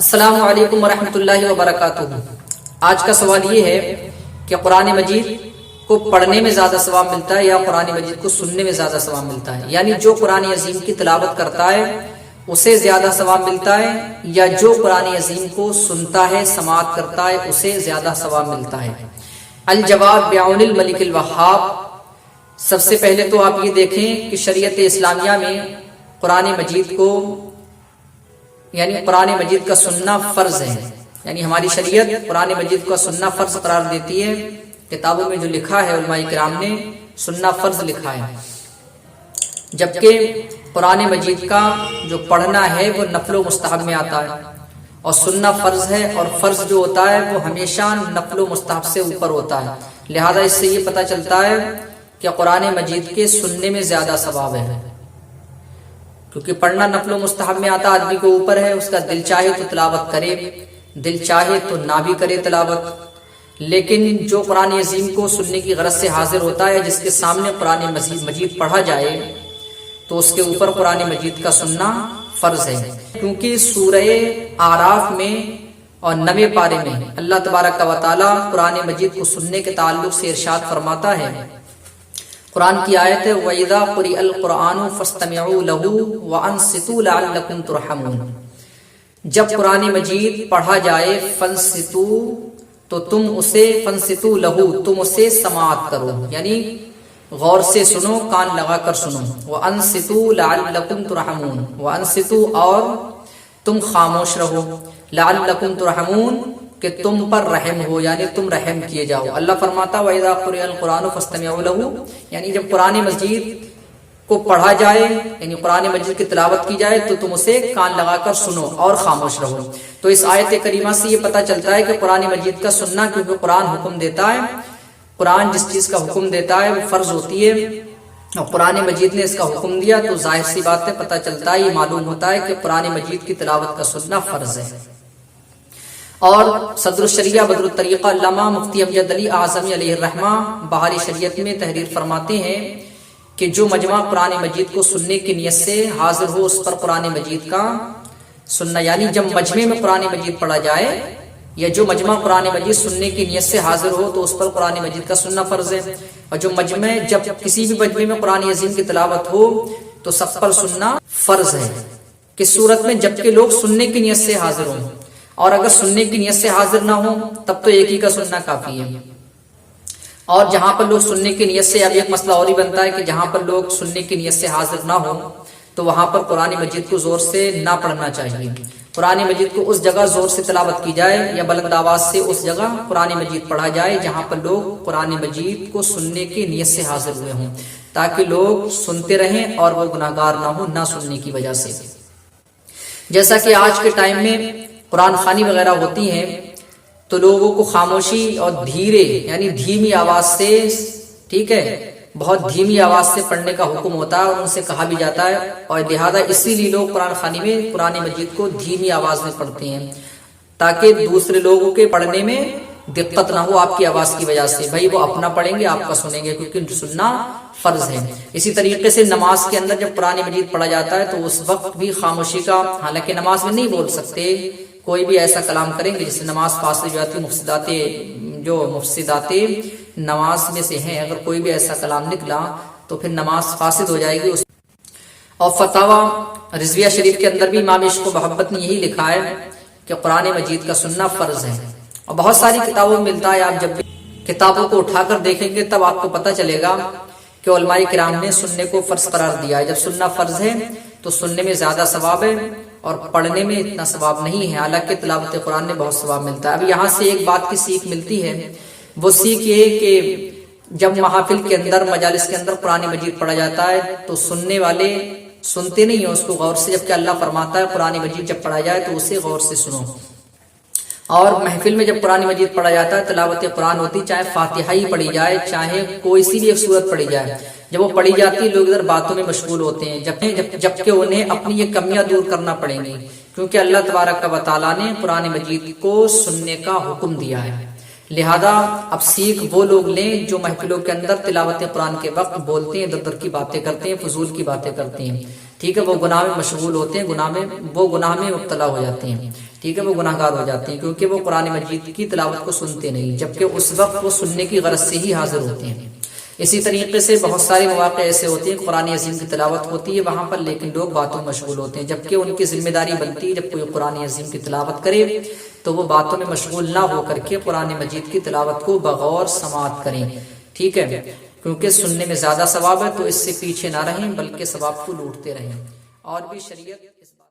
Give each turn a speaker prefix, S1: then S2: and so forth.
S1: السلام علیکم ورحمۃ اللہ وبرکاتہ۔ آج کا سوال یہ ہے کہ قرآن مجید کو پڑھنے میں زیادہ ثواب ملتا ہے یا قرآن مجید کو سننے میں زیادہ ثواب ملتا ہے؟ یعنی جو قرآن عظیم کی تلاوت کرتا ہے اسے زیادہ ثواب ملتا ہے یا جو قرآن عظیم کو سنتا ہے سماعت کرتا ہے اسے زیادہ ثواب ملتا ہے؟ الجواب بعون الملک الوہاب۔ سب سے پہلے تو آپ یہ دیکھیں کہ شریعت اسلامیہ میں قرآن مجید کو یعنی قرآن مجید کا سننا فرض ہے، یعنی ہماری شریعت قرآن مجید کا سننا فرض قرار دیتی ہے۔ کتابوں میں جو لکھا ہے علماء کرام نے سننا فرض لکھا ہے، جبکہ قرآن مجید کا جو پڑھنا ہے وہ نفل و مستحب میں آتا ہے اور سننا فرض ہے، اور فرض جو ہوتا ہے وہ ہمیشہ نفل و مستحب سے اوپر ہوتا ہے۔ لہذا اس سے یہ پتہ چلتا ہے کہ قرآن مجید کے سننے میں زیادہ ثواب ہے، کیونکہ پڑھنا نفل و مستحب میں آتا آدمی کو اوپر ہے، اس کا دل چاہے تو تلاوت کرے، دل چاہے تو نہ بھی کرے تلاوت۔ لیکن جو قرآن عظیم کو سننے کی غرض سے حاضر ہوتا ہے، جس کے سامنے قرآن مجید پڑھا جائے تو اس کے اوپر قرآن مجید کا سننا فرض ہے، کیونکہ سورہ اعراف میں اور 9ویں پارے میں اللہ تبارک و تعالی قرآن مجید کو سننے کے تعلق سے ارشاد فرماتا ہے۔ قرآن کی آیت ہے وَإِذَا قُرِئَ الْقُرْآنُ فَاسْتَمِعُوا لَهُ وَأَنصِتُوا لَعَلَّكُمْ تُرْحَمُونَ۔ جب قرآن مجید پڑھا جائے فَانصِتُوا تو تم اسے فَانصِتُوا لَهُ تم اسے سماعت کرو، یعنی غور سے سنو، کان لگا کر سنو۔ وَأَنصِتُوا لَعَلَّكُمْ تُرْحَمُونَ وَأَنصِتُوا اور تم خاموش رہو، لَعَلَّكُمْ تُرْحَمُونَ کہ تم پر رحم ہو، یعنی تم رحم کیے جاؤ۔ اللہ فرماتا وَإِذَا قُرِئَ الْقُرْآنُ فَاسْتَمِعُوا لَهُ، یعنی جب قرآن مجید کو پڑھا جائے، یعنی قرآن مجید کی تلاوت کی جائے تو تم اسے کان لگا کر سنو اور خاموش رہو۔ تو اس آیت کریمہ سے یہ پتہ چلتا ہے کہ قرآن مجید کا سننا، کیونکہ قرآن حکم دیتا ہے، قرآن جس چیز کا حکم دیتا ہے وہ فرض ہوتی ہے، اور قرآن مجید نے اس کا حکم دیا تو ظاہر سی بات ہے، پتہ چلتا ہے، یہ معلوم ہوتا ہے کہ قرآن مجید کی تلاوت کا سننا فرض ہے۔ اور صدر الشریعہ بدر الطریقہ علامہ مفتی امجد علی اعظمی علیہ الرحمہ بہار شریعت میں تحریر فرماتے ہیں کہ جو مجمع قرآن مجید کو سننے کی نیت سے حاضر ہو اس پر قرآن مجید کا سننا، یعنی جب مجمع میں قرآن مجید پڑھا جائے یا جو مجمع قرآن مجید سننے کی نیت سے حاضر ہو تو اس پر قرآن مجید کا سننا فرض ہے، اور جو مجمع جب کسی بھی مجمع میں قرآن عظیم کی تلاوت ہو تو سب پر سننا فرض ہے۔ کس صورت میں؟ جبکہ لوگ سننے کی نیت سے حاضر ہوں، اور اگر سننے کی نیت سے حاضر نہ ہوں تب تو ایک ہی کا سننا کافی ہے۔ اور جہاں پر لوگ سننے کی نیت سے، اب ایک مسئلہ اور ہی بنتا ہے کہ جہاں پر لوگ سننے کی نیت سے حاضر نہ ہوں تو وہاں پر قرآن مجید کو زور سے نہ پڑھنا چاہیے۔ قرآن مجید کو اس جگہ زور سے تلاوت کی جائے یا بلند آواز سے اس جگہ قرآن مجید پڑھا جائے جہاں پر لوگ قرآن مجید کو سننے کی نیت سے حاضر ہوئے ہوں، تاکہ لوگ سنتے رہیں اور وہ گناہگار نہ ہوں نہ سننے کی وجہ سے۔ جیسا کہ آج کے ٹائم میں قرآن خوانی وغیرہ ہوتی ہیں تو لوگوں کو خاموشی اور دھیرے یعنی دھیمی آواز سے، ٹھیک ہے، بہت دھیمی آواز سے پڑھنے کا حکم ہوتا ہے، اور ان سے کہا بھی جاتا ہے، اور لہذا اسی لیے لوگ قرآن خوانی میں قرآن مجید کو دھیمی آواز میں پڑھتے ہیں تاکہ دوسرے لوگوں کے پڑھنے میں دقت نہ ہو آپ کی آواز کی وجہ سے۔ بھائی وہ اپنا پڑھیں گے، آپ کا سنیں گے، کیونکہ سننا فرض ہے۔ اسی طریقے سے نماز کے اندر جب قرآن مجید پڑھا جاتا ہے تو اس وقت بھی خاموشی کا، حالانکہ نماز میں نہیں بول سکتے، کوئی بھی ایسا کلام کریں گے جس سے نماز فاسد ہو جاتی، مفسدات نماز میں سے ہیں، اگر کوئی بھی ایسا کلام نکلا تو پھر نماز فاسد ہو جائے گی۔ اور فتاوی رضویہ شریف کے اندر بھی امام عشق و محبت نے یہی لکھا ہے کہ قرآن مجید کا سننا فرض ہے، اور بہت ساری کتابوں میں ملتا ہے۔ آپ جب بھی کتابوں کو اٹھا کر دیکھیں گے تب آپ کو پتہ چلے گا کہ علماء کرام نے سننے کو فرض قرار دیا ہے۔ جب سننا فرض ہے تو سننے میں زیادہ ثواب ہے اور پڑھنے میں اتنا ثواب نہیں ہے، حالانکہ تلاوت قرآن میں بہت ثواب ملتا ہے۔ اب یہاں سے ایک بات کی سیکھ ملتی ہے، وہ سیکھ یہ کہ جب محافل کے اندر، مجالس کے اندر قرآن مجید پڑھا جاتا ہے تو سننے والے سنتے نہیں ہیں اس کو غور سے، جبکہ اللہ فرماتا ہے قرآن مجید جب پڑھا جائے تو اسے غور سے سنو۔ اور محفل میں جب قرآن مجید پڑھا جاتا ہے، تلاوت قرآن ہوتی، چاہے فاتحہ ہی پڑھی جائے چاہے کوئی سی بھی ایک سورت پڑھی جائے، جب وہ پڑھی جاتی ہے لوگ ادھر باتوں میں مشغول ہوتے ہیں، جبکہ انہیں اپنی یہ کمیاں دور کرنا پڑیں گی، کیونکہ اللہ تبارک و تعالیٰ نے قرآن مجید کو سننے کا حکم دیا ہے۔ لہذا اب سیکھ وہ لوگ لیں جو محفلوں کے اندر تلاوت قرآن کے وقت بولتے ہیں، در در کی باتیں کرتے ہیں، فضول کی باتیں کرتے ہیں، ٹھیک ہے، وہ گناہ میں مشغول ہوتے ہیں، وہ گناہ میں مبتلا ہو جاتے ہیں۔ ٹھیک ہے، وہ گناہگار ہو جاتے ہیں کیونکہ وہ قرآن مجید کی تلاوت کو سنتے نہیں، جبکہ اس وقت وہ سننے کی غرض سے ہی حاضر ہوتے ہیں۔ اسی طریقے سے بہت سارے مواقع ایسے ہوتے ہیں قرآن عظیم کی تلاوت ہوتی ہے وہاں پر، لیکن لوگ باتوں میں مشغول ہوتے ہیں، جبکہ ان کی ذمہ داری بنتی ہے جب کوئی قرآن عظیم کی تلاوت کرے تو وہ باتوں میں مشغول نہ ہو کر کے قرآن مجید کی تلاوت کو بغور سماعت کریں، ٹھیک ہے، کیونکہ سننے میں زیادہ ثواب ہے، تو اس سے پیچھے نہ رہیں بلکہ ثواب کو لوٹتے رہیں۔ اور بھی شریعت